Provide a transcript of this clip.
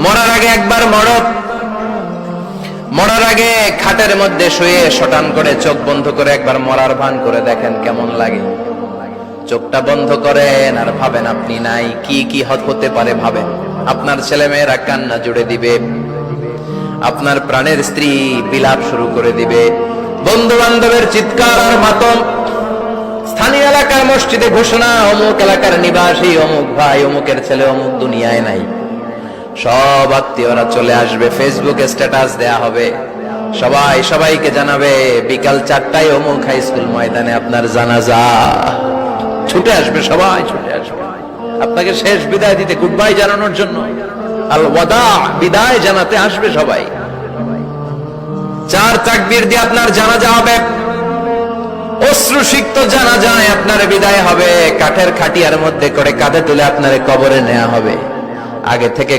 মরার আগে একবার মরার আগে খাটের মধ্যে শুয়ে শটান করে চোখ বন্ধ করে একবার মরার ভান করে দেখেন কেমন লাগে। চোখটা বন্ধ করেন আর ভাবেন আপনি নাই, কি কি হতে পারে ভাবেন। আপনার ছেলে মেয়েরা কান্না জুড়ে দিবে, আপনার প্রাণের স্ত্রী বিলাপ শুরু করে দিবে, বন্ধু বান্ধবের চিৎকার আর মাতম, স্থানীয় এলাকার মসজিদে ঘোষণা, অমুক এলাকার নিবাসী অমুক ভাই অমুকের ছেলে অমুক দুনিয়ায় নাই। সব আত্মীয়রা চলে আসবে, ফেসবুকে স্ট্যাটাস দেয়া হবে, সবাই সবাইকে জানাবে বিকাল 4টায় অমুক হাই স্কুল ময়দানে আপনার জানাজা। ছুটে আসবে, সবাই ছুটে আসবে আপনাকে শেষ বিদায় দিতে, গুড বাই জানানোর জন্য, আল ওয়াদা, বিদায় জানাতে আসবে সবাই। 4 তাকবীর দিয়ে আপনার জানাজা হবে, অশ্রুসিক্ত জানাজায় আপনার বিদায় হবে, কাঠের খাটিয়ার মধ্যে করে কাঁধে তুলে আপনার কবরে নেওয়া হবে। আগে থেকে